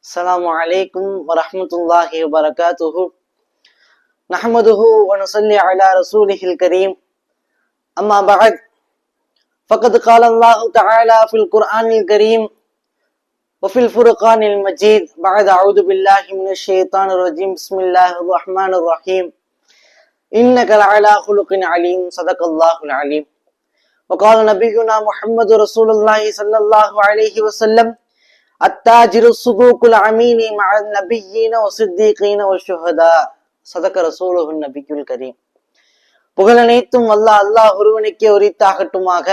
السلام عليكم ورحمة الله وبركاته نحمده ونصلي على رسوله الكريم أما بعد فقد قال الله تعالى في القرآن الكريم وفي الفرقان المجيد بعد أعوذ بالله من الشيطان الرجيم بسم الله الرحمن الرحيم إنك لعلى خلق عليم صدق الله العليم وقال نبينا محمد رسول الله صلى الله عليه وسلم அத்தாஜிரு சுதூக்குல் அமீனி மஅன் நபிய்யீன வஸித்தீகீன வஷ்ஷுஹதா ஸதக ரசூலுஹுன் நபியுல் கரீம். புகழனைத்தும் அல்லாஹ் ஒருவனுக்கே உரித்தாகட்டுமாக.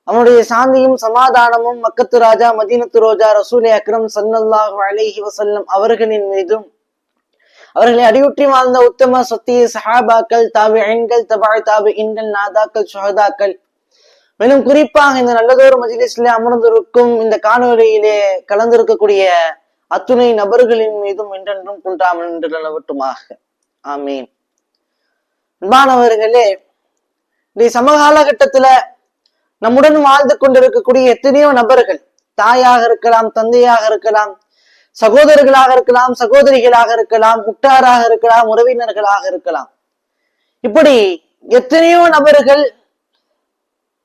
அவனுடைய சாந்தியும் சமாதானமும் மக்கத்து ராஜா மதீனத்து ரோஜா ரசூலே அக்ரம் ஸல்லல்லாஹு அலைஹி வஸல்லம் அவர்களின் மீதும் அவர்களை அடியுற்றி வாழ்ந்த உத்தம சத்திய சஹாபாக்கள், தாபிஈன்கள், தபஅ தாபிஈன்கள், நாதாக்கள், ஷுஹதாக்கள், மேலும் குறிப்பாக இந்த நல்லதொரு மஜ்லிஸிலே அமர்ந்திருக்கும் இந்த காணொலியிலே கலந்திருக்கக்கூடிய அத்துணை நபர்களின் மீதும் என்றென்றும் குன்றாமல் என்று நிலவட்டுமாக. ஆமீன். அன்பானவர்களே, இந்த சமகாலகட்டத்துல நம்முடன் வாழ்ந்து கொண்டிருக்கக்கூடிய எத்தனையோ நபர்கள், தாயாக இருக்கலாம், தந்தையாக இருக்கலாம், சகோதரர்களாக இருக்கலாம், சகோதரிகளாக இருக்கலாம், முட்டாராக இருக்கலாம், உறவினர்களாக இருக்கலாம், இப்படி எத்தனையோ நபர்கள்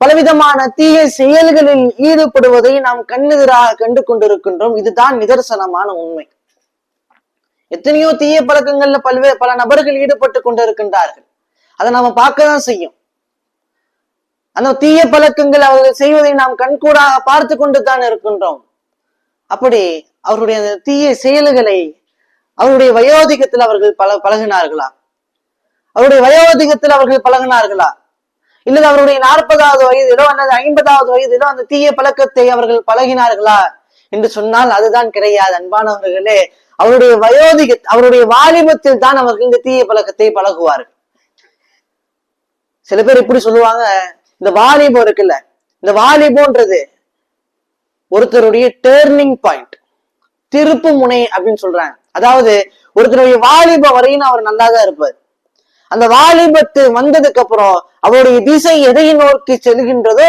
பலவிதமான தீய செயல்களில் ஈடுபடுவதை நாம் கண்ணெதிராக கண்டு கொண்டிருக்கின்றோம். இதுதான் நிதர்சனமான உண்மை. எத்தனையோ தீய பழக்கங்கள்ல பல நபர்கள் ஈடுபட்டு கொண்டிருக்கின்றார்கள். அதை நாம பார்க்கதான் செய்யும். அந்த தீய பழக்கங்கள் அவர்கள் செய்வதை நாம் கண்கூடாக பார்த்து கொண்டு தான் இருக்கின்றோம். அப்படி அவருடைய அந்த தீய செயல்களை அவருடைய வயோதிகத்தில் அவர்கள் பழகினார்களா? அவருடைய வயோதிகத்தில் அவர்கள் பழகினார்களா? இல்லது அவருடைய 40வது வயதிலோ அல்லது 50வது வயதிலோ அந்த தீய பழக்கத்தை அவர்கள் பழகினார்களா என்று சொன்னால் அதுதான் கிடையாது. அன்பானவர்களே, அவருடைய வாலிபத்தில் தான் அவர்கள் இந்த தீய பழக்கத்தை பழகுவார்கள். சில பேர் இப்படி சொல்லுவாங்க, இந்த வாலிபம் இருக்குல்ல, இந்த வாலிபம்ன்றது ஒருத்தருடைய டேர்னிங் பாயிண்ட், திருப்பு முனை அப்படின்னு சொல்றாங்க. அதாவது ஒருத்தருடைய வாலிபம் வரையும் அவர் நல்லாதான் இருப்பார். அந்த வாலிபத்து வந்ததுக்கு அப்புறம் அவருடைய திசை எதை நோக்கி செல்கின்றதோ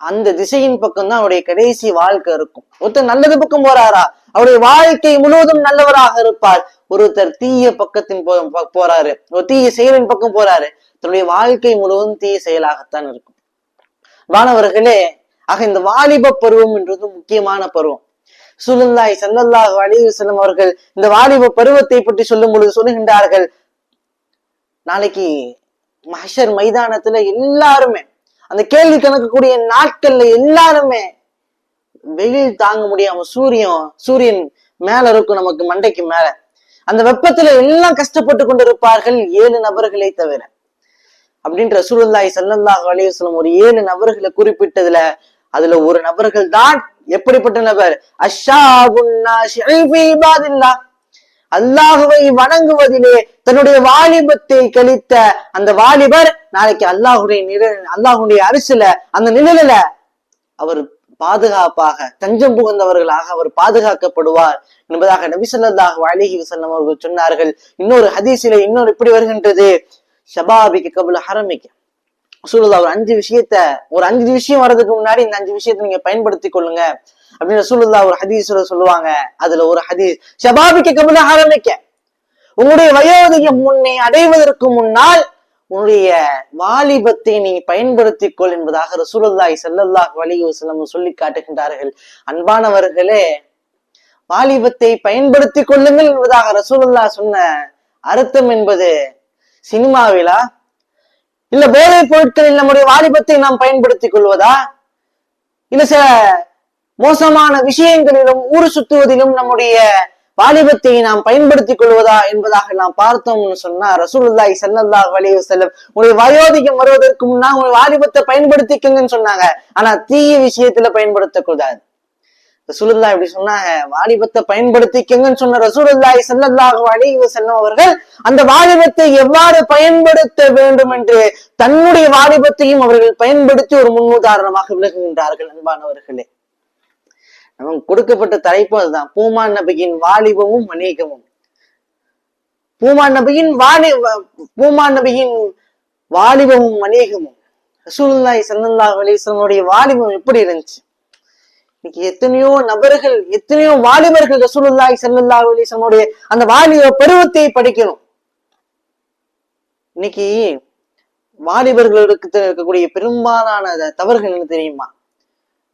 அந்த திசையின் பக்கம் தான் அவருடைய கடைசி வாழ்க்கை இருக்கும். ஒருத்தர் நல்லது பக்கம் போறாரா, அவருடைய வாழ்க்கை முழுவதும் நல்லவராக இருப்பார். ஒருத்தர் தீய பக்கத்தின் போறாரு, ஒரு தீய செயலின் பக்கம் போறாரு, தன்னுடைய வாழ்க்கை முழுவதும் தீய செயலாகத்தான் இருக்கும். மாணவர்களே, ஆக இந்த வாலிப பருவம் என்றது முக்கியமான பருவம். ரசூலுல்லாஹி ஸல்லல்லாஹு அலைஹி வஸல்லம் அவர்கள் இந்த வாலிப பருவத்தை பற்றி சொல்லும் பொழுது சொல்லுகின்றார்கள், நாளைக்கு மஹ்ஷர் மைதானத்துல எல்லாருமே, அந்த கேள்வி கணக்கக்கூடிய நாட்கள்ல எல்லாருமே வெயில் தாங்க முடியாம சூரியன் மேல இருக்கும், நமக்கு மண்டைக்கு மேல, அந்த வெப்பத்துல எல்லாம் கஷ்டப்பட்டு கொண்டு இருப்பார்கள், 7 நபர்களை தவிர. அப்படின்ற ரசூலுல்லாஹி ஸல்லல்லாஹு அலைஹி வஸல்லம் ஒரு 7 நபர்களை குறிப்பிட்டதுல அதுல ஒரு நபர்கள் தான் எப்படிப்பட்ட நபர்? அஷ்ஷாபுன் நாஷிஇ ஃபீ இபாதில்லாஹ், அல்லாஹுவை வணங்குவதிலே தன்னுடைய வாலிபத்தை கழித்த அந்த வாலிபர் நாளைக்கு அல்லாஹுடைய அரிசில அந்த நிழலில அவர் பாதுகாப்பாக தஞ்சம் புகுந்தவர்களாக அவர் பாதுகாக்கப்படுவார் என்பதாக நபி ஸல்லல்லாஹு அலைஹி வஸல்லம் அவர்கள் சொன்னார்கள். இன்னொரு ஹதீஸிலே இன்னொரு இப்படி வருகின்றது, ஷபாபிக கப்ல ஹரமிக. ரசூலுல்லாஹ் ஒரு 5 விஷயம் வர்றதுக்கு முன்னாடி இந்த 5 விஷயத்தை நீங்க பயன்படுத்திக் கொள்ளுங்க அப்படின்னு ரசூலுல்லாஹ் ஒரு ஹதீஸ்ல சொல்லுவாங்க. அதுல ஒரு ஹதீஸ், ஷபாபிக கப்ல ஹரமிக, உங்களுடைய வயோதிகம் முன்னே அடைவதற்கு முன்னால் உன்னுடைய வாலிபத்தை நீ பயன்படுத்திக் கொள் என்பதாக ரசூலுல்லாஹி ஸல்லல்லாஹு அலைஹி வஸல்லம் சொல்லி காட்டுகின்றார்கள். அன்பானவர்களே, வாலிபத்தை பயன்படுத்திக் கொள்ளுங்கள் என்பதாக ரசூலுல்லாஹ் சொன்ன அர்த்தம் என்பது சினிமாவிலா இல்ல போதைப் பொருட்களில் நம்முடைய வாலிபத்தை நாம் பயன்படுத்திக் கொள்வதா, இல்ல சில மோசமான விஷயங்களிலும் ஊர் சுத்துவதிலும் நம்முடைய வாலிபத்தை நாம் பயன்படுத்திக் கொள்வதா என்பதாக நாம் பார்த்தோம்னு சொன்னா ரசூலுல்லாஹி ஸல்லல்லாஹு அலைஹி வஸல்லம் உங்களுடைய வயோதிகம் வருவதற்கு முன்னா உங்களுடைய வாலிபத்தை பயன்படுத்திக்கங்கன்னு சொன்னாங்க. ஆனா தீய விஷயத்துல பயன்படுத்தக்கூடாது. ரசூலுல்லாஹ் இப்படி சொன்னாங்க, வாலிபத்தை பயன்படுத்திக்கங்கன்னு சொன்ன ரசூலுல்லாஹி ஸல்லல்லாஹு அலைஹி வஸல்லம் அவர்கள் அந்த வாலிபத்தை எவ்வாறு பயன்படுத்த வேண்டும் என்று தன்னுடைய வாலிபத்தையும் அவர்கள் பயன்படுத்தி ஒரு முன்னுதாரணமாக விளக்குகின்றார்கள். அன்பானவர்களே, நமக்கு கொடுக்கப்பட்ட தலைப்பு அதுதான், பூமான் நபியின் வாலிபமும் வணிகமும். பூமான் நபியின் வாலிபமும் வணிகமும். ரசூலுல்லாஹி ஸல்லல்லாஹு அலைஹி வஸல்லம் வாலிபம் எப்படி இருந்துச்சு? இன்னைக்கு எத்தனையோ நபர்கள், எத்தனையோ வாலிபர்கள் ரசூலுல்லாஹி ஸல்லல்லாஹு அலைஹி வஸல்லம் அந்த வாலிப பருவத்தை படிக்கணும். இன்னைக்கு வாலிபர்களுக்கு இருக்கக்கூடிய பெரும்பாலான தவறுகள் என்ன தெரியுமா?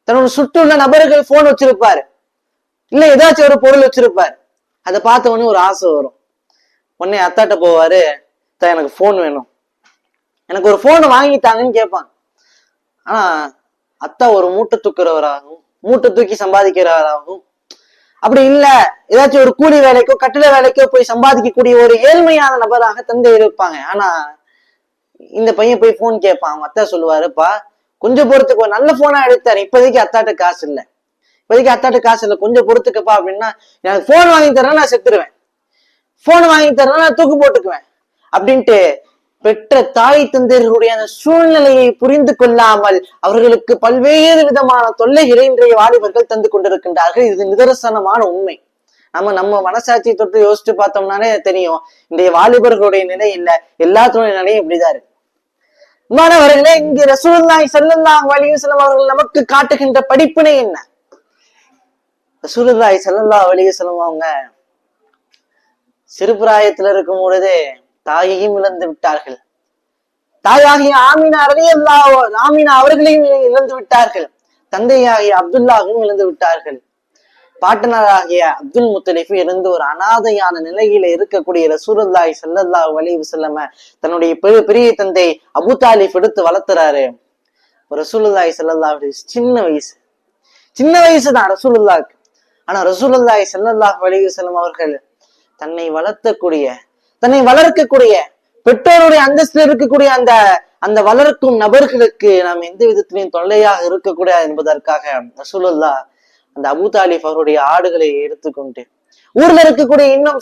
தன்னோட சுற்றுள்ள நபர்கள் போன் வச்சிருப்பாரு, இல்ல ஏதாச்சும் ஒரு பொருள் வச்சிருப்பாரு. அதை பார்த்த உடனே ஒரு ஆசை வரும். உடனே அத்தாட்ட போவாரு, எனக்கு போன் வேணும், எனக்கு ஒரு போன் வாங்கிட்டாங்கன்னு கேட்பாங்க. ஆனா அத்தா ஒரு மூட்டை தூக்குறவராகவும், மூட்டை தூக்கி சம்பாதிக்கிறவராகவும், அப்படி இல்ல ஏதாச்சும் ஒரு கூலி வேலைக்கோ கட்டிட வேலைக்கோ போய் சம்பாதிக்கக்கூடிய ஒரு ஏழ்மையான நபராக தந்தை இருப்பாங்க. ஆனா இந்த பையன் போய் போன் கேட்பான். அவங்க அத்தா சொல்லுவாருப்பா, கொஞ்சம் பொறுத்துக்கு ஒரு நல்ல போனா எடுத்தாரு, இப்போதைக்கு அத்தாட்ட காசு இல்லை, இப்போதைக்கு அத்தாட்ட காசு இல்லை, கொஞ்சம் பொறுத்துக்கப்பா அப்படின்னா, எனக்கு போன் வாங்கி தரேன் நான் செத்துருவேன், போன் வாங்கி தரேன் நான் தூக்கு போட்டுக்குவேன் அப்படின்ட்டு பெற்ற தாய் தந்தையர்களுடைய அந்த சூழ்நிலையை புரிந்து கொள்ளாமல் அவர்களுக்கு பல்வேறு விதமான தொல்லைகளை இன்றைய வாலிபர்கள் தந்து கொண்டிருக்கின்றார்கள். இது நிதர்சனமான உண்மை. நம்ம மனசாட்சியை தொட்டு யோசிச்சு பார்த்தோம்னாலே தெரியும், இன்றைய வாலிபர்களுடைய நிலை இல்ல, எல்லாத்துடைய நிலையும் இப்படிதான் இருக்கு. மாணவர்களே, இங்கு ரசூலுல்லாஹி ஸல்லல்லாஹு அலைஹி வஸல்லம் அவர்கள் நமக்கு காட்டுகின்ற படிப்பினை என்ன? ரசூலுல்லாஹி ஸல்லல்லாஹு அலைஹி வஸல்லம் அவங்க சிறுபிராயத்துல இருக்கும் பொழுதே தாயையும் இழந்து விட்டார்கள். தாயாகிய ஆமினா அவர்களையும் இழந்து விட்டார்கள். தந்தையாகிய அப்துல்லாவையும் இழந்து விட்டார்கள். பாட்டனராகிய அப்துல் முத்தலிஃப் இருந்து ஒரு அனாதையான நிலையில இருக்கக்கூடிய ரசூலுல்லாஹி ஸல்லல்லாஹு அலைஹி வஸல்லம் தன்னுடைய பெரிய தந்தை அபூ தாலிப் எடுத்து வளர்த்துறாரு. ரசூலுல்லாஹி ஸல்லல்லாஹு அலைஹி சின்ன வயசுதான் ரசூலுல்லாஹ்க்கு. ஆனா ரசூலுல்லாஹி ஸல்லல்லாஹு அலைஹி வஸல்லம் அவர்கள் தன்னை வளர்க்கக்கூடிய பெற்றோருடைய அந்தஸ்தில் இருக்கக்கூடிய அந்த வளர்க்கும் நபர்களுக்கு நாம் எந்த விதத்திலையும் தொல்லையாக இருக்கக்கூடாது என்பதற்காக ரசூலுல்லாஹ் அந்த அபூ தாலிப் அவருடைய ஆடுகளை எடுத்துக்கொண்டு, ஊர்ல இருக்கக்கூடிய இன்னும்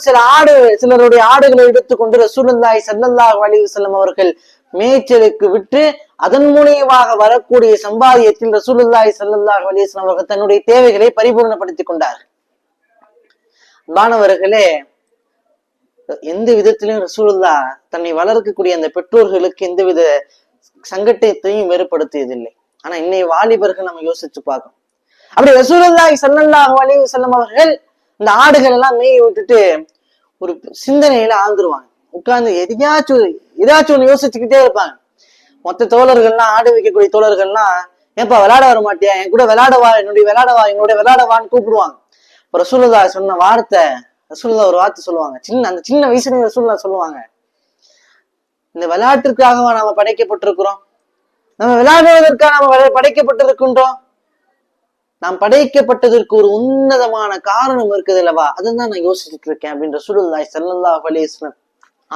சிலருடைய ஆடுகளை எடுத்துக்கொண்டு ரசூலுல்லாஹி ஸல்லல்லாஹு அலைஹி வஸல்லம் அவர்கள் மேய்ச்சலுக்கு விட்டு அதன் மூலியமாக வரக்கூடிய சம்பாதியத்தில் ரசூலுல்லாஹி ஸல்லல்லாஹு அலைஹி வஸல்லம் அவர்கள் தன்னுடைய தேவைகளை பரிபூர்ணப்படுத்திக் கொண்டார். மாணவர்களே, எந்த விதத்திலையும் ரசூலுல்லாஹ் தன்னை வளர்க்கக்கூடிய அந்த பெற்றோர்களுக்கு எந்தவித சங்கட்டத்தையும் ஏற்படுத்தியதில்லை. ஆனா இன்னைய வாலிபர்கள் நம்ம யோசிச்சு பார்க்கணும். அப்படி ரசூலுல்லாஹி ஸல்லல்லாஹு அலைஹி வஸல்லம் அவர்கள் இந்த ஆடுகள் எல்லாம் மேய விட்டுட்டு ஒரு சிந்தனையில ஆழ்ந்துருவாங்க. உட்கார்ந்து ஏதாச்சும் ஒண்ணு யோசிச்சுக்கிட்டே இருப்பாங்க. மொத்த தோழர்கள்லாம், ஆடு வைக்கக்கூடிய தோழர்கள்லாம், ஏன்பா விளையாட வர மாட்டியா, என் கூட என்னுடைய விளையாடவான்னு கூப்பிடுவாங்க. ரசூலுல்லாஹ் சொன்ன வார்த்தை, ரசூலுல்லாஹ் ஒரு வார்த்தை சொல்லுவாங்க, அந்த சின்ன வயசுல ரசூலுல்லாஹ் சொல்லுவாங்க, இந்த விளையாட்டிற்காகவா நாம படைக்கப்பட்டிருக்கிறோம்? நம்ம விளையாடுவதற்காக நாம படைக்கப்பட்டிருக்கின்றோம்? நாம் படைக்கப்பட்டதற்கு ஒரு உன்னதமான காரணம் இருக்குது அல்லவா? அதுதான் நான் யோசிச்சுட்டு இருக்கேன் அப்படின்னு ரசூலுல்லாஹி ஸல்லல்லாஹு அலைஹி வஸல்லம்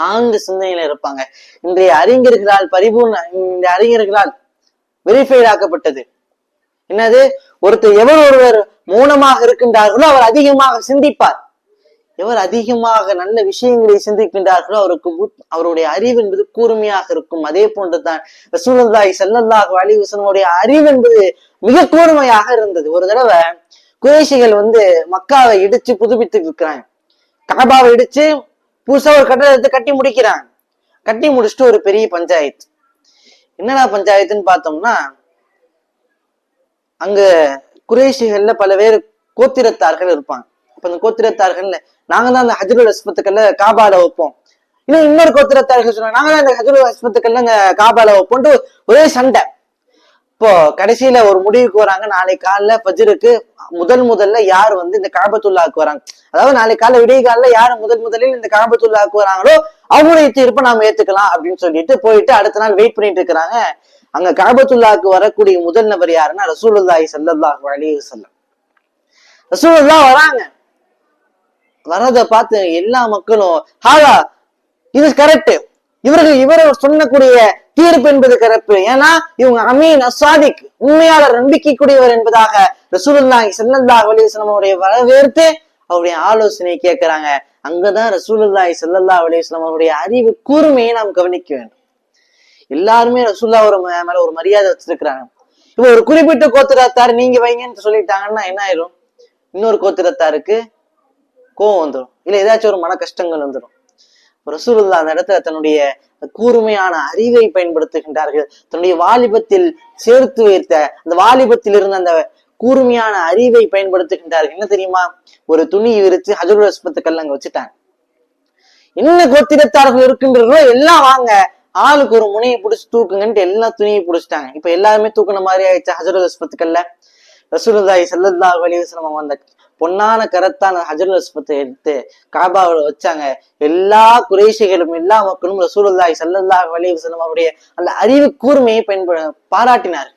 ஆழ்ந்த சிந்தனையில இருப்பாங்க. இன்றைய அறிஞர்களால் இந்த அறிஞர்களால் வெரிஃபைட் ஆக்கப்பட்டது என்னது? ஒருவர் மௌனமாக இருக்கின்றார்களோ அவர் அதிகமாக சிந்திப்பார். எவர் அதிகமாக நல்ல விஷயங்களை சிந்திக்கின்றார்களோ அவருடைய அறிவு என்பது கூர்மையாக இருக்கும். அதே போன்றுதான் ரசூலுல்லாஹி ஸல்லல்லாஹு அலைஹி வஸல்லம் அறிவு என்பது மிக கூர்மையாக இருந்தது. ஒரு தடவை குறைஷிகள் மக்காவை இடிச்சு புதுப்பித்து இருக்கிறாங்க. கஅபாவை இடிச்சு புதுசா ஒரு கட்டடத்தை கட்டி முடிக்கிறாங்க. கட்டி முடிச்சுட்டு ஒரு பெரிய பஞ்சாயத்து. என்னடா பஞ்சாயத்துன்னு பார்த்தோம்னா, அங்க குறைஷிகள்ல பல பேர் கோத்திரத்தார்கள் இருப்பாங்க. அப்ப அந்த கோத்திரத்தார்கள்ல, நாங்க தான் அந்த ஹஜ்ருல் அஸ்வத்துக்கல்ல காபால வைப்போம். இன்னொரு கோத்திரத்தார்கள் சொன்னாங்க, நாங்க தான் இந்த ஹஜ்ருல் அஸ்வத்துக்கல்ல காபால வைப்போம்ட்டு ஒரே சண்டை. இப்போ கடைசியில ஒரு முடிவுக்கு வராங்க. நாளை காலைல ஃபஜ்ருக்கு முதல்ல யார் இந்த கஅபத்துல்லாஹ்க்கு வராங்க, அதாவது நாளை காலைல விடிய காலைல யார் முதலில் இந்த கஅபத்துல்லாஹ்க்கு வராங்களோ அவங்களுடைய தீர்ப்பை நாம ஏத்துக்கலாம் அப்படின்னு சொல்லிட்டு போயிட்டு அடுத்த நாள் வெயிட் பண்ணிட்டு இருக்கிறாங்க. அங்க கஅபத்துல்லாஹ்க்கு வரக்கூடிய முதல் நபர் யாருன்னா ரசூலுல்லாஹி ஸல்லல்லாஹு அலைஹி வஸல்லம். ரசூலுல்லாஹ் வராங்க. வரத பார்த்து எல்லா மக்களும், ஹாலா இது கரெக்ட், இவர் சொன்னக்கூடிய தீர்ப்பு என்பது கரெக்ட், ஏன்னா இவங்க அமீன் அஸ்ஸாதிக், உண்மையாளர், நம்பிக்கைக்குரியவர் என்பதாக ரசூலுல்லாஹி ஸல்லல்லாஹு அலைஹி வஸல்லம் வரவேற்று அவருடைய ஆலோசனை கேட்கிறாங்க. அங்கதான் ரசூலுல்லாஹி ஸல்லல்லாஹு அலைஹி வஸல்லம் அவருடைய அறிவு கூர்மையை நாம் கவனிக்க வேண்டும். எல்லாருமே ரசூலுல்லாஹ் மேல ஒரு மரியாதை வச்சிருக்கிறாங்க. இப்ப ஒரு குறிப்பிட்ட கோத்திரத்தார் நீங்க வைங்கன்னு சொல்லிட்டாங்கன்னா என்ன ஆயிரும்? இன்னொரு கோத்திரத்தாருக்கு கோவம் வந்துடும், இல்ல ஏதாச்சும் ஒரு மன கஷ்டங்கள் வந்துடும். ரசூலுல்லாஹ் அந்த இடத்துல தன்னுடைய கூர்மையான அறிவை பயன்படுத்துகின்றார்கள். தன்னுடைய வாலிபத்தில் சேர்த்து வைத்த அந்த வாலிபத்தில் இருந்த அந்த கூர்மையான அறிவை பயன்படுத்துகின்றார்கள். என்ன தெரியுமா? ஒரு துணி விரிச்சு ஹஜருல் அஸ்வத் கல் அங்க வச்சுட்டாங்க. என்ன கோத்திரத்தார்கள் இருக்கின்றோ எல்லாம் வாங்க, ஆளுக்கு ஒரு முனையை பிடிச்சி தூக்குங்கன்ட்டு எல்லா துணியை பிடிச்சிட்டாங்க. இப்ப எல்லாருமே தூக்குன மாதிரி ஆயிடுச்சு ஹஜருல் அஸ்வத் கல்ல. ரசூலுல்லாஹி ஸல்லல்லாஹு அலைஹி வஸல்லம் அந்த பொன்னான கரத்தான ஹஜருல் அஸ்வத்தை எடுத்து காபாவுல வச்சாங்க. எல்லா குறைஷிகளும் எல்லா மக்களும் ரசூலுல்லாஹி ஸல்லல்லாஹு அலைஹி வஸல்லம் அவருடைய அந்த அறிவு கூர்மையை பாராட்டினார்.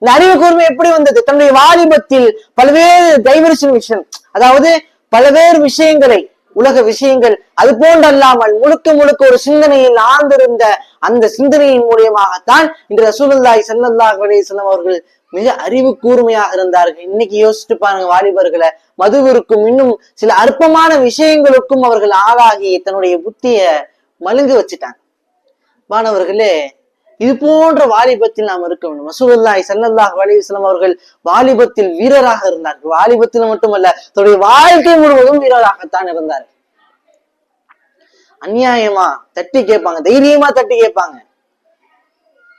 இந்த அறிவு கூர்மை எப்படி வந்தது? தன்னுடைய வாலிபத்தில் பல்வேறு டைவர்ஷன் விஷயம், அதாவது பல்வேறு விஷயங்களை, உலக விஷயங்கள் அது போன்றல்லாமல் முழுக்க முழுக்க ஒரு சிந்தனையில் ஆழ்ந்திருந்த அந்த சிந்தனையின் மூலியமாகத்தான் இன்று ரசூலுல்லாஹி ஸல்லல்லாஹு அலைஹி வஸல்லம் அவர்கள் மிக அறிவு கூர்மையாக இருந்தார்கள். இன்னைக்கு யோசிச்சு பாருங்க, வாலிபர்களை மதுவிற்கும் இன்னும் சில அற்பமான விஷயங்களுக்கும் அவர்கள் ஆளாகி தன்னுடைய புத்திய மழுங்க வச்சுட்டாங்க. மாணவர்களே, இது போன்ற வாலிபத்தில் நாம் இருக்க வேண்டும். ரசூலுல்லாஹி ஸல்லல்லாஹு அலைஹி வஸல்லம் அவர்கள் வாலிபத்தில் வீரராக இருந்தார்கள். வாலிபத்தில் மட்டுமல்ல, தன்னுடைய வாழ்க்கை முழுவதும் வீரராகத்தான் இருந்தார்கள். அநியாயமா தட்டி கேட்பாங்க, தைரியமா தட்டி கேட்பாங்க.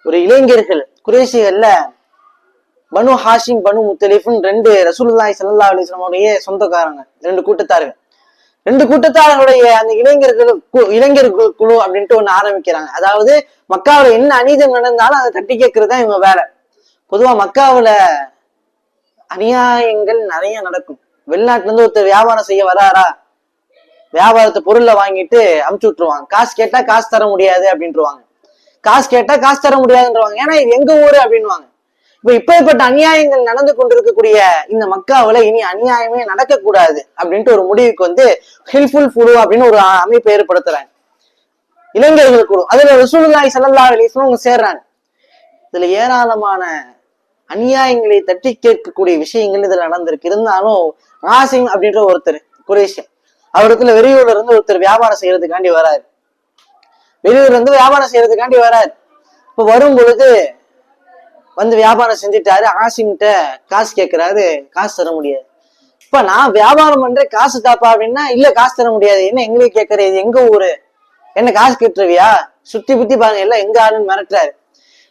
ஒரு இளைஞர்கள் குறைஷிகள்ல பனு ஹாஷிம் பனு முத்தலிஃப்னு ரெண்டு ரசூலுல்லாஹி ஸல்லல்லாஹு அலைஹி வஸல்லம் உடைய சொந்தக்காரங்க, ரெண்டு கூட்டத்தார்கள். ரெண்டு கூட்டத்தார்களுடைய அந்த இளைஞர்கள் குழு அப்படின்ட்டு ஒண்ணு ஆரம்பிக்கிறாங்க. அதாவது மக்காவுல என்ன அநீதம் நடந்தாலும் அதை தட்டி கேட்கறது தான் இவங்க வேலை. பொதுவா மக்காவுல அநியாயங்கள் நிறைய நடக்கும். வெளிநாட்டுல இருந்து ஒருத்தர் வியாபாரம் செய்ய வராரா, வியாபாரத்தை பொருளை வாங்கிட்டு அமுச்சு விட்டுருவாங்க. காசு கேட்டா காசு தர முடியாது அப்படின்ட்டுருவாங்க. காசு கேட்டா காசு தர முடியாதுன்றவாங்க. ஏன்னா இது எங்க ஊரு அப்படின்வாங்க. இப்படிப்பட்ட அநியாயங்கள் நடந்து கொண்டிருக்கக்கூடிய இந்த மக்காவுல இனி அநியாயமே நடக்கக்கூடாது அப்படின்ட்டு ஒரு முடிவுக்கு வந்து ஹில்ஃபுல் குழு அப்படின்னு ஒரு அமைப்பை ஏற்படுத்துறாங்க. இளைஞர்கள் குழு, அதுல ரசூலுல்லாஹி ஸல்லல்லாஹு அலைஹி வஸல்லம் சேர்றாங்க. இதுல ஏராளமான அநியாயங்களை தட்டி கேட்கக்கூடிய விஷயங்கள் இதுல நடந்திருக்கு. இருந்தாலும் ஆசிம் அப்படின்ற ஒருத்தர் குறைஷி, அவருக்குள்ள வெளியூர்ல இருந்து ஒருத்தர் வியாபாரம் செய்யறதுக்காண்டி வராரு. வெளியூர்ல இருந்து வியாபாரம் செய்யறதுக்காண்டி வராரு. இப்ப வரும் பொழுது வந்து வியாபாரம் செஞ்சுட்டாரு. ஆசிம்கிட்ட காசு கேட்கிறாரு, காசு தர முடியாது. இப்ப நான் வியாபாரம் பண்றேன், காசு தாப்பா அப்படின்னா, இல்ல காசு தர முடியாது. என்ன எங்களுக்கு கேட்கற, இது எங்க ஊரு, என்ன காசு கேட்டுருவியா, சுத்தி புத்தி பாருங்க எல்லாம் எங்க ஆளுன்னு மிரட்டுறாரு.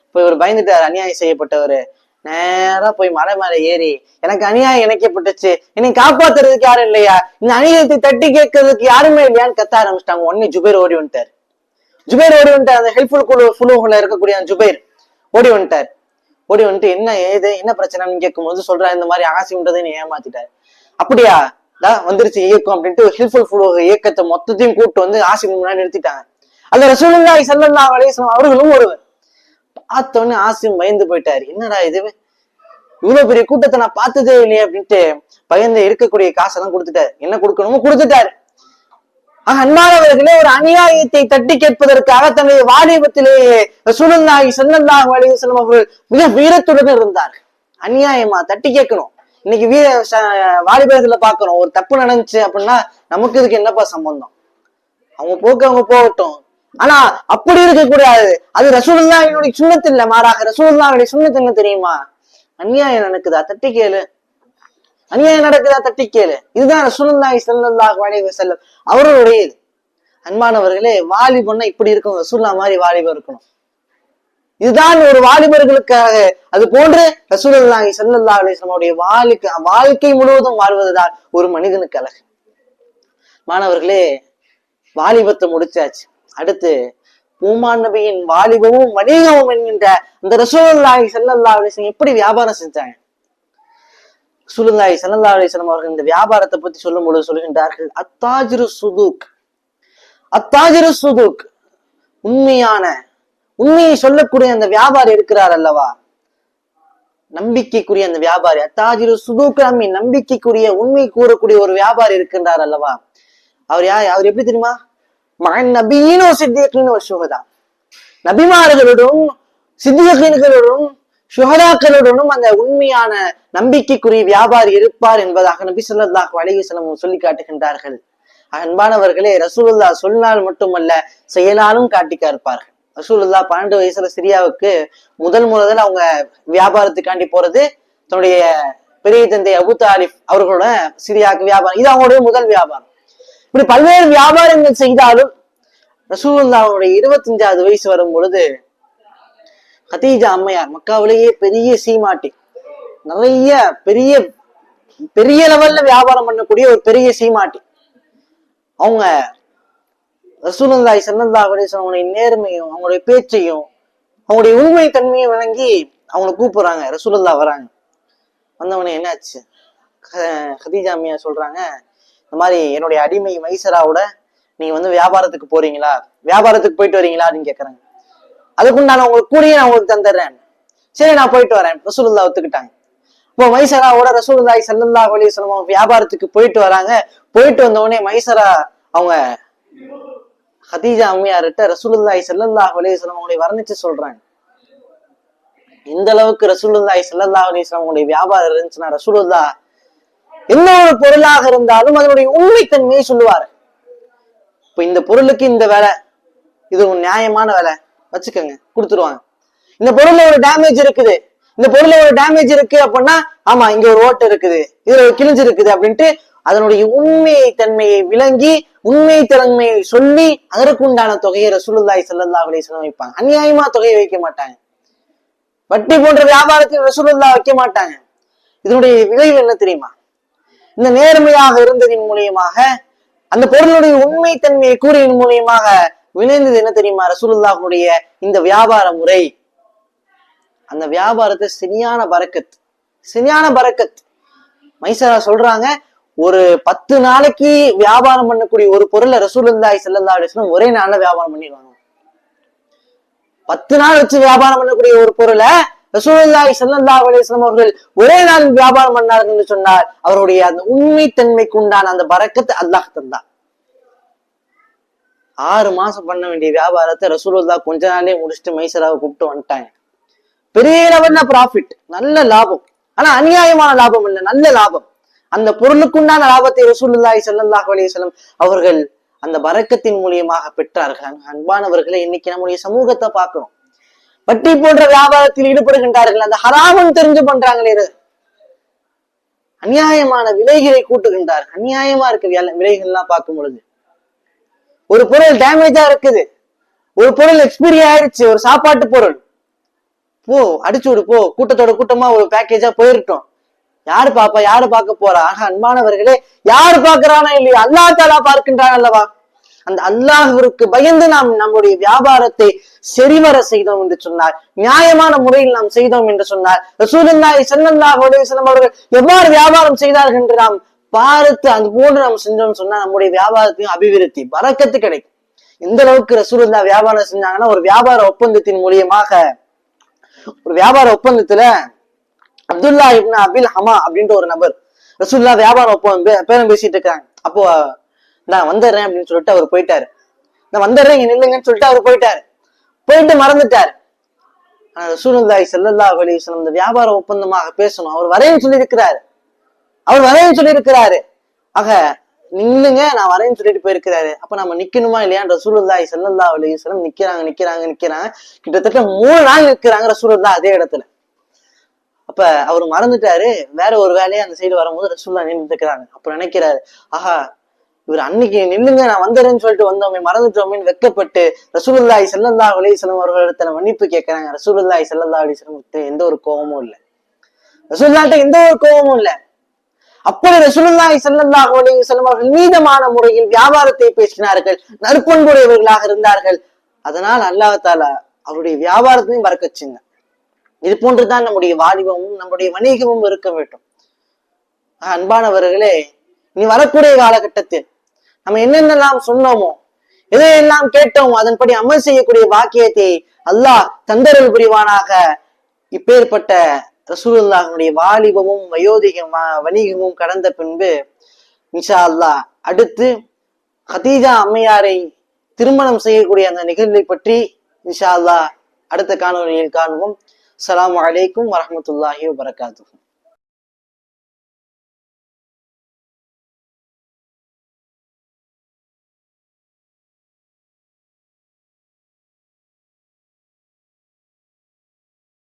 இப்ப இவர் பயந்துட்டாரு, அநியாயம் செய்யப்பட்டவரு. நேரா போய் மலை மேல ஏறி, எனக்கு அநியாயம் இணைக்கப்பட்டுச்சு, என்னை காப்பாத்துறதுக்கு யாரும் இல்லையா, இந்த அநியாயத்தை தட்டி கேட்கறதுக்கு யாருமே இல்லையான்னு கத்த ஆரம்பிச்சிட்டாங்க. உடனே ஜுபைர் ஓடி வந்துட்டாரு. அந்த ஹெல்ப்ஃபுல் குழுவுல இருக்கக்கூடிய அந்த ஜுபைர் ஓடி வந்துட்டாரு. ஓடி வந்துட்டு என்ன ஏது என்ன பிரச்சனைன்னு கேட்கும்போது சொல்றாரு, இந்த மாதிரி ஆசிம்ன்றதை நீ ஏமாத்திட்டாரு. அப்படியா, வந்துருச்சு இயக்கம் அப்படின்ட்டு ஹெல்ப்ஃபுல் இயக்கத்தை மொத்தத்தையும் கூப்பிட்டு வந்து ஆசிம் முன்னாடி நிறுத்திட்டாங்க. அந்த ரசூலுல்லாஹி ஸல்லல்லாஹு அலைஹி வஸல்லம் அவர்களும் ஒருவர். பார்த்தோன்னு ஆசிம் பயந்து போயிட்டாரு. என்னடா இது, இவ்வளவு பெரிய கூட்டத்தை நான் பார்த்ததே இல்லையே அப்படின்ட்டு பயந்து இருக்கக்கூடிய காசெல்லாம் கொடுத்துட்டாரு. என்ன கொடுக்கணுமோ கொடுத்துட்டாரு. அன்பானவர்களே, ஒரு அநியாயத்தை தட்டி கேட்பதற்காக தன்னுடைய வாலிபத்திலேயே ரசூலுல்லாஹி ஸல்லல்லாஹு அலைஹி வஸல்லம் அவர்கள் மிக வீரத்துடன் இருந்தார். அநியாயமா தட்டி கேட்கணும். இன்னைக்கு வாலிபத்துல பாக்குறோம், ஒரு தப்பு நடந்துச்சு அப்படின்னா நமக்கு இதுக்கு என்னப்பா சம்பந்தம், அவங்க போக்கு அவங்க போகட்டும். ஆனா அப்படி இருக்க கூடாது. அது ரசூலுல்லாஹினுடைய சுன்னத்து இல்ல, மாறாக ரசூலுல்லாஹினுடைய சுன்னத்து என்ன தெரியுமா? அநியாயம் நடக்குதா தட்டி கேளு, அநியாயம் நடக்குதா தட்டி கேளு. இதுதான் ரசூலுல்லாஹி ஸல்லல்லாஹு அலைஹி வஸல்லம் அவர்களுடையது. அன்பானவர்களே, வாலிபன்னா இப்படி இருக்கணும், ரசூலுல்லாஹ் மாதிரி வாலிபர் இருக்கணும். இதுதான் ஒரு வாலிபர்களுக்காக. அது போன்று ரசூலுல்லாஹி ஸல்லல்லாஹு அலைஹி வஸல்லம் உடைய வாழ்க்கை முழுவதும் வாழ்வதுதான் ஒரு மனிதனுக்கு அழகு. மாணவர்களே, வாலிபத்தை முடிச்சாச்சு. அடுத்து பூமான் நபியின் வாலிபமும் வணிகமும் என்கின்ற அந்த ரசூலுல்லாஹி ஸல்லல்லாஹு அலைஹி வஸல்லம் எப்படி வியாபாரம் செஞ்சாங்க? ரசூலுல்லாஹி ஸல்லல்லாஹு அலைஹி வஸல்லம் அவர்கள் இந்த வியாபாரத்தை பத்தி சொல்லும் பொழுது சொல்கின்றார்கள், அத்தாஜிரு சுதூக், உண்மையை சொல்லக்கூடிய அந்த வியாபாரி இருக்கிறார் அல்லவா, நம்பிக்கைக்குரிய அந்த வியாபாரி. அத்தாஜிரு சுதூக், நம்பிக்கைக்குரிய உண்மை கூறக்கூடிய ஒரு வியாபாரி இருக்கின்றார் அல்லவா, அவர் அவர் எப்படி தெரியுமா? மகன் நபியினோ சித்தியக்கினோ சுகதா, நபிமார்களுடன் சித்தியக்கின்களுடன் சுஹதாக்களுடனும் அந்த உண்மையான நம்பிக்கைக்குரிய வியாபாரி இருப்பார் என்பதாக நபி ஸல்லல்லாஹு அலைஹி வஸல்லம் சொல்லி காட்டுகின்றார்கள். அன்பானவர்களே, ரசூலுல்லாஹ் சொன்னால் மட்டுமல்ல செயலாலும் காட்டி காப்பார்கள். ரசூலுல்லாஹ் 12 வயசுல சிரியாவுக்கு முதல்ல அவங்க வியாபாரத்துக்காண்டி போறது தன்னுடைய பெரிய தந்தை அபு தாலிப் அவர்களோட சிரியாவுக்கு வியாபாரம். இது அவங்களுடைய முதல் வியாபாரம். இப்படி பல்வேறு வியாபாரங்கள் செய்தாலும் ரசூலுல்லாஹ்வுடைய 25வது வயசு வரும் பொழுது கதீஜா அம்மையார், மக்காவிலேயே பெரிய சீமாட்டி, நிறைய பெரிய பெரிய லெவல்ல வியாபாரம் பண்ணக்கூடிய ஒரு பெரிய சீமாட்டி. அவங்க ரசூலுல்லாஹி ஸல்லல்லாஹு அலைஹி வஸல்லம் அவங்களுடைய நேர்மையும் அவங்களுடைய பேச்சையும் அவங்களுடைய உண்மை தன்மையும் விளங்கி அவங்களை கூப்பிடுறாங்க. ரசூலுல்லாஹ் வராங்க. வந்தவனே என்னாச்சு? கதீஜா அம்மையா சொல்றாங்க, இந்த மாதிரி என்னுடைய அடிமை மைசராவோட நீங்க வந்து வியாபாரத்துக்கு போறீங்களா, வியாபாரத்துக்கு போயிட்டு வரீங்களா அப்படின்னு கேட்கறாங்க. அதுக்குன்னு நான் உங்களுக்கு கூடிய நான் உங்களுக்கு தந்துடுறேன். சரி நான் போயிட்டு வரேன். ரசூலுல்லாஹ் ஒத்துக்கிட்டாங்க. இப்போ மைசராவோட ரசூலுல்லாஹி ஸல்லல்லாஹு அலைஹி வஸல்லம் வியாபாரத்துக்கு போயிட்டு வராங்க. போயிட்டு வந்தவொடனே மைசரா அவங்க கதீஜா அம்மையார்கிட்ட ரசூலுல்லாஹி ஸல்லல்லாஹு அலைஹி வஸல்லம் அவங்களை வர்ணிச்சு சொல்றாங்க. இந்த அளவுக்கு ரசூலுல்லாஹி ஸல்லல்லாஹு அலைஹி வஸல்லம் அவங்களுடைய வியாபாரம் இருந்துச்சுன்னா ரசூலுல்லாஹ் எந்த ஒரு பொருளாக இருந்தாலும் அதனுடைய உண்மைத்தன்மையை சொல்லுவாரு. இப்ப இந்த பொருளுக்கு இந்த விலை, இது ஒரு நியாயமான விலை வச்சுக்கோங்க, கொடுத்துருவாங்க. இந்த பொருள்ல ஒரு டேமேஜ் இருக்குது, இந்த பொருள்ல ஒரு டேமேஜ் இருக்கு அப்படின்னா ஆமா இங்க ஒரு ஓட்டை இருக்குது, இதுல ஒரு கிழிஞ்சு இருக்குது அப்படின்ட்டு அதனுடைய உண்மை தன்மையை விளங்கி உண்மை தன்மையை சொல்லி அதற்கு உண்டான தொகையை ரசூலுல்லாஹி ஸல்லல்லாஹு அலைஹி வஸல்லம் வைப்பாங்க. அநியாயமா தொகையை வைக்க மாட்டாங்க. வட்டி போன்ற வியாபாரத்தில் ரசூலுல்லாஹ் வைக்க மாட்டாங்க. இதனுடைய விளைவு என்ன தெரியுமா? இந்த நேர்மையாக இருந்ததின் மூலியமாக அந்த பொருளுடைய உண்மை தன்மையை கூறியின் மூலியமாக விளைந்தது என்ன தெரியுமா? ரசூலுல்லாஹுடைய இந்த வியாபார முறை, அந்த வியாபாரத்தை சரியான பரக்கத், சரியான பரக்கத். மைசரா சொல்றாங்க, ஒரு 10 நாளைக்கு வியாபாரம் பண்ணக்கூடிய ஒரு பொருளை ரசூலுல்லாஹி ஸல்லல்லாஹு அலைஹி வஸல்லம் ஒரே நாள்ல வியாபாரம் பண்ணிடுவாங்க. 10 நாள் வச்சு வியாபாரம் பண்ணக்கூடிய ஒரு பொருளை ரசூலுல்லாஹி ஸல்லல்லாஹு அலைஹி வஸல்லம் அவர்கள் ஒரே நாள் வியாபாரம் பண்ணார்கள் என்று சொன்னார். அவருடைய அந்த உண்மை தன்மைக்கு உண்டான அந்த பரக்கத்தை அல்லாஹ் தந்தான். 6 மாசம் பண்ண வேண்டிய வியாபாரத்தை ரசூலுல்லாஹ் கொஞ்ச நாளே முடிச்சுட்டு மைசராவை கூப்பிட்டு வந்துட்டாங்க. பெரிய லெவல்ல ப்ராஃபிட், நல்ல லாபம். ஆனா அநியாயமான லாபம் இல்லை, நல்ல லாபம். அந்த பொருளுக்குண்டான லாபத்தை ரசூலுல்லாஹி ஸல்லல்லாஹு அலைஹி வஸல்லம் அவர்கள் அந்த பரக்கத்தின் மூலியமாக பெற்றார்கள். அன்பானவர்களை இன்னைக்கு நம்முடைய சமூகத்தை பார்க்கிறோம். வட்டி போன்ற வியாபாரத்தில் ஈடுபடுகின்றார்கள். அந்த ஹராமும் தெரிஞ்சு பண்றாங்களே, அநியாயமான விலைகளை கூட்டுகின்றார்கள். அநியாயமா இருக்கு விலைகள்லாம் பார்க்கும் பொழுது. ஒரு பொருள் டேமேஜா இருக்குது, ஒரு பொருள் எக்ஸ்பீரி ஆயிடுச்சு, ஒரு சாப்பாட்டு பொருள், போ அடிச்சு விடு, போ கூட்டத்தோட கூட்டமா ஒரு பேக்கேஜா போயிருட்டோம், யாரு பாப்பா, யாரு பார்க்க போறா? அன்பானவர்களே, யாரு பாக்குறானா இல்லையா, அல்லாஹ் தஆலா பார்க்கின்றான் அல்லவா? அந்த அல்லாஹ்விற்கு பயந்து நாம் நம்முடைய வியாபாரத்தை சரிவர செய்தோம் என்று சொன்னார், நியாயமான முறையில் நாம் செய்தோம் என்று சொன்னார். ரசூலுல்லாஹி ஸல்லல்லாஹு அலைஹி வஸல்லம் அவர்கள் எவ்வாறு வியாபாரம் செய்தார்கள் என்று நாம் பார்த்து அது போன்று நாம் செஞ்சோம் சொன்னா நம்முடைய வியாபாரத்தையும் அபிவிருத்தி பரக்கத்து கிடைக்கும். எந்த அளவுக்கு ரசூலுல்லாஹ் வியாபாரம் செஞ்சாங்கன்னா, ஒரு வியாபார ஒப்பந்தத்தின் மூலியமாக, ஒரு வியாபார ஒப்பந்தத்துல அப்துல்லா இப்னு அபில் ஹமா அப்படின்ற ஒரு நபர் ரசூலுல்லாஹ் வியாபார ஒப்பந்தம் பேரம் பேசிட்டு இருக்காங்க. அப்போ நான் வந்துடுறேன் அப்படின்னு சொல்லிட்டு அவர் போயிட்டாரு. நான் வந்துடுறேன் இங்க நில்லுங்கன்னு சொல்லிட்டு அவர் போயிட்டாரு. போயிட்டு மறந்துட்டாரு. ஆனா ரசூலுல்லாஹி ஸல்லல்லாஹு அலைஹி வஸல்லம் இந்த வியாபார ஒப்பந்தமாக பேசணும், அவர் வரேன்னு சொல்லி இருக்கிறாரு, அவர் வரேன்னு சொல்லி இருக்கிறாரு. ஆக நில்லுங்க நான் வரேன்னு சொல்லிட்டு போயிருக்கிறாரு. அப்ப நம்ம நிக்கணுமா இல்லையான்னு ரசூலுல்லாஹி ஸல்லல்லாஹு அலைஹி வஸல்லம் நிக்கிறாங்க. கிட்டத்தட்ட 3 நாள் நிற்கிறாங்க ரசூலுல்லாஹ் அதே இடத்துல. அப்ப அவர் மறந்துட்டாரு. வேற ஒரு வேலையை அந்த சைடு வரும்போது ரசூலுல்லாஹ் நின்றுட்டு இருக்கிறாங்க. அப்ப நினைக்கிறாரு, ஆஹா இவர் அன்னைக்கு நில்லுங்க நான் வந்துடுறேன்னு சொல்லிட்டு வந்தோமே, மறந்துட்டோமேன்னு வெட்கப்பட்டு ரசூலுல்லாஹி ஸல்லல்லாஹு அலைஹி வஸல்லம் அவர்களிடத்துல மன்னிப்பு கேட்கிறாங்க. ரசூலுல்லாஹி ஸல்லல்லாஹு அலைஹி வஸல்லம் எந்த ஒரு கோபமும் இல்லை, ரசூலுல்லாஹ்ட்ட எந்த ஒரு கோபமும் இல்லை. அப்படி ரசூலுல்லாஹி ஸல்லல்லாஹு அலைஹி வஸல்லம் அவர்கள் நீதமான முறையில் வியாபாரத்தை பேசினார்கள், நற்பண்புடையவர்களாக இருந்தார்கள். அதனால் அல்லாஹ் தஆலா அவருடைய வியாபாரத்தையும் பரக்கச்சிங்க. இது போன்றுதான் நம்முடைய வாலிபமும் நம்முடைய வணிகமும் இருக்க வேண்டும். அன்பானவர்களே, இனி வரக்கூடிய காலகட்டத்தில் நம்ம என்னென்னலாம் சொன்னோமோ, எதையெல்லாம் கேட்டோமோ அதன்படி அமல் செய்யக்கூடிய பாக்கியத்தை அல்லாஹ் தந்தருள் புரிவானாக. இப்பேற்பட்ட ரசூலுல்லாஹ்வுடைய வாலிபமும் வயோதிகம் வணிகமும் கடந்த பின்பு இன்ஷா அல்லாஹ் அடுத்து கதீஜா அம்மையாரை திருமணம் செய்யக்கூடிய அந்த நிகழ்வை பற்றி இன்ஷா அல்லாஹ் அடுத்த காணொலியில் காணுவோம். அஸ்ஸலாமு அலைக்கும் வரஹ்மத்துல்லாஹி வபரகாத்துஹு.